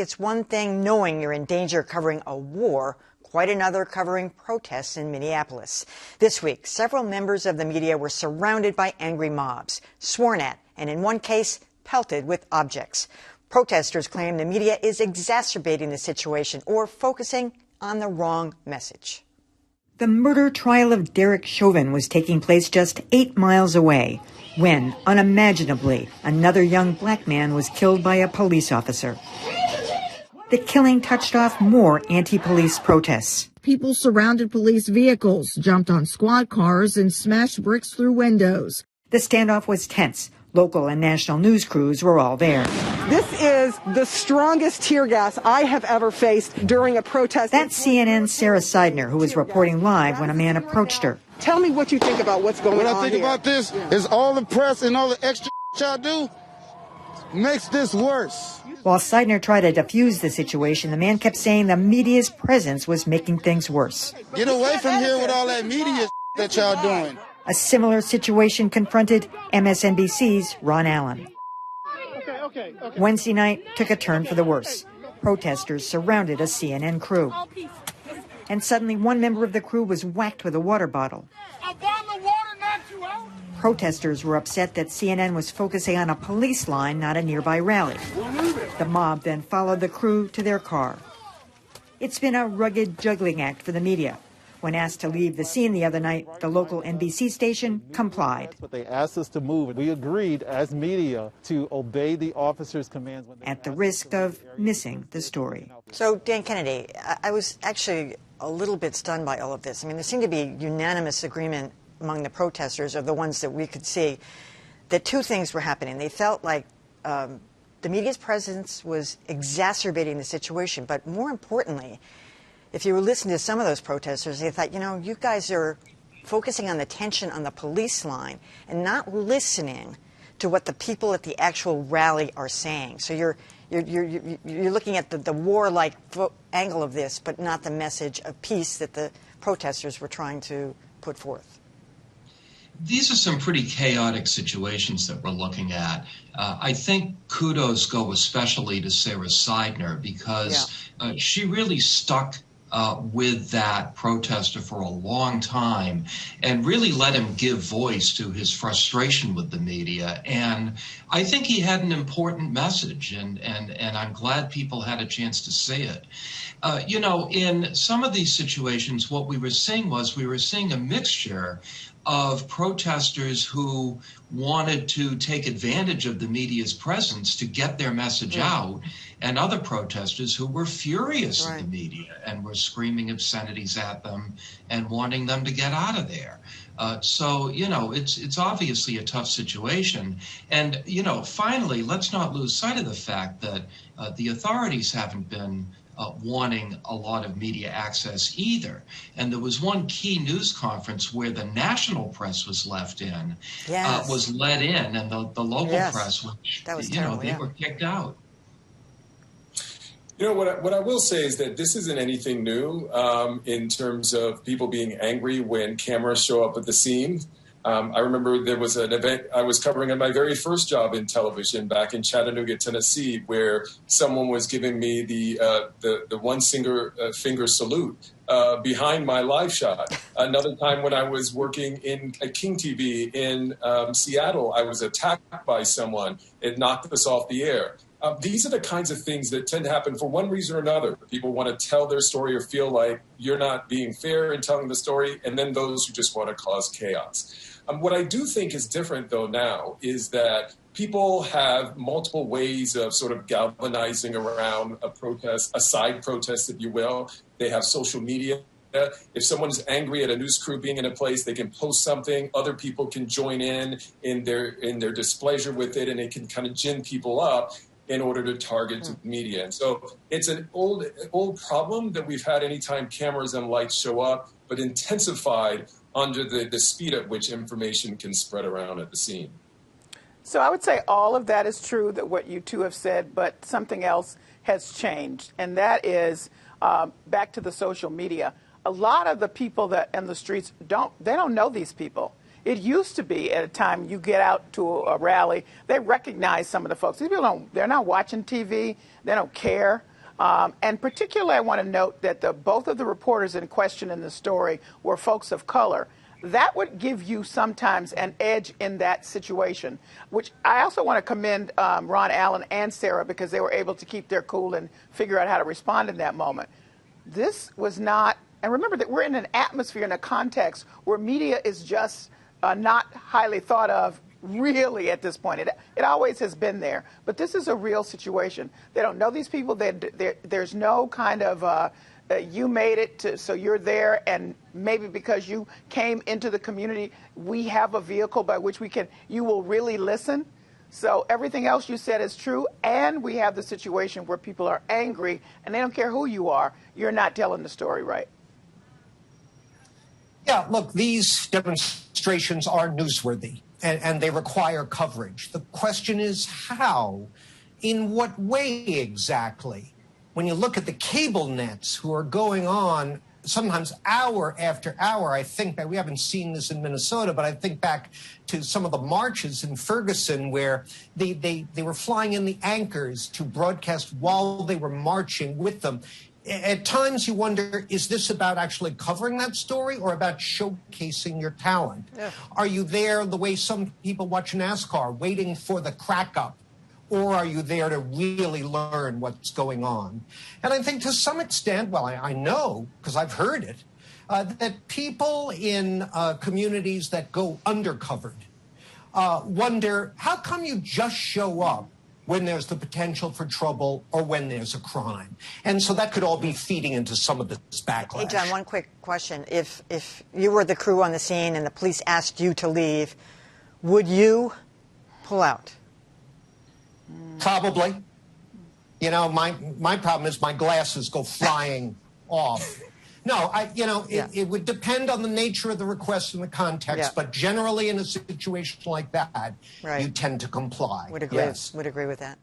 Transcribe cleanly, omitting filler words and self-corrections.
it's one thing knowing you're in danger covering a war, quite another covering protests in Minneapolis. This week, several members of the media were surrounded by angry mobs, sworn at, and in one case, pelted with objects. Protesters claim the media is exacerbating the situation or focusing on the wrong message. The murder trial of Derek Chauvin was taking place just 8 miles away when, unimaginably, another young black man was killed by a police officer. The killing touched off more anti-police protests. People surrounded police vehicles, jumped on squad cars, and smashed bricks through windows. The standoff was tense. Local and national news crews were all there. This is the strongest tear gas I have ever faced during a protest. That's CNN's Sarah Seidner, who was reporting live when a man approached her. Tell me what you think about what's going on here. What I think about this is all the press and all the extra y'all do makes this worse. While Seidner tried to defuse the situation, the man kept saying the media's presence was making things worse. Get away from here with all that media that y'all doing. A similar situation confronted MSNBC's Ron Allen. Wednesday night took a turn for the worse. Protesters surrounded a CNN crew. And suddenly one member of the crew was whacked with a water bottle. Protesters were upset that CNN was focusing on a police line, not a nearby rally. The mob then followed the crew to their car. It's been a rugged juggling act for the media. When asked to leave the scene the other night, the local NBC station complied. But they asked us to move. We agreed as media to obey the officers' commands. At the risk of missing the story. So, Dan Kennedy, I was actually a little bit stunned by all of this. I mean, there seemed to be unanimous agreement among the protesters, or the ones that we could see, that two things were happening. They felt like the media's presence was exacerbating the situation, but more importantly, if you were listening to some of those protesters, they thought, you know, you guys are focusing on the tension on the police line and not listening to what the people at the actual rally are saying. So you're looking at the warlike angle of this, but not the message of peace that the protesters were trying to put forth. These are some pretty chaotic situations that we're looking at. I think kudos go especially to Sarah Seidner because she really stuck with that protester for a long time and really let him give voice to his frustration with the media. And I think he had an important message, and I'm glad people had a chance to see it. You know, in some of these situations, what we were seeing a mixture of protesters who wanted to take advantage of the media's presence to get their message out, and other protesters who were furious at the media and were screaming obscenities at them and wanting them to get out of there. So, you know, it's obviously a tough situation. And, you know, finally, let's not lose sight of the fact that the authorities haven't been wanting a lot of media access either. And there was one key news conference where the national press was let in, and the local press, which, they were kicked out. You know, what I will say is that this isn't anything new in terms of people being angry when cameras show up at the scene. I remember there was an event I was covering at my very first job in television back in Chattanooga, Tennessee, where someone was giving me the one finger salute behind my live shot. Another time when I was working at King TV in Seattle, I was attacked by someone. It knocked us off the air. These are the kinds of things that tend to happen for one reason or another. People want to tell their story or feel like you're not being fair in telling the story, and then those who just want to cause chaos. What I do think is different, though, now is that people have multiple ways of sort of galvanizing around a protest, a side protest, if you will. They have social media. If someone's angry at a news crew being in a place, they can post something. Other people can join in their displeasure with it, and it can kind of gin people up in order to target the media. And so it's an old problem that we've had anytime cameras and lights show up, but intensified under the speed at which information can spread around at the scene. So I would say all of that is true, that what you two have said, but something else has changed, and that is back to the social media. A lot of the people that in the streets don't know these people. It used to be at a time you get out to a rally, they recognize some of the folks. These people they're not watching TV, they don't care. And particularly, I want to note that both of the reporters in question in the story were folks of color. That would give you sometimes an edge in that situation, which I also want to commend Ron Allen and Sarah, because they were able to keep their cool and figure out how to respond in that moment. This was not, and remember that we're in an atmosphere, in a context where media is just not highly thought of really at this point. It always has been there, but this is a real situation. They don't know these people. There's no kind of you made it, so you're there, and maybe because you came into the community, we have a vehicle by which you will really listen. So everything else you said is true, and we have the situation where people are angry, and they don't care who you are. You're not telling the story right. Yeah, look, these demonstrations are newsworthy, and they require coverage. The question is how? In what way exactly? When you look at the cable nets who are going on sometimes hour after hour, I think that we haven't seen this in Minnesota, but I think back to some of the marches in Ferguson where they were flying in the anchors to broadcast while they were marching with them. At times you wonder, is this about actually covering that story or about showcasing your talent? Yeah. Are you there the way some people watch NASCAR, waiting for the crack up? Or are you there to really learn what's going on? And I think to some extent, well, I know, because I've heard it, that people in communities that go undercovered wonder, how come you just show up when there's the potential for trouble or when there's a crime? And so that could all be feeding into some of this backlash. Hey, Jon, one quick question. If you were the crew on the scene and the police asked you to leave, would you pull out? Probably. You know, my problem is my glasses go flying off. No, it would depend on the nature of the request and the context, but generally in a situation like that, you tend to comply. Would agree with that.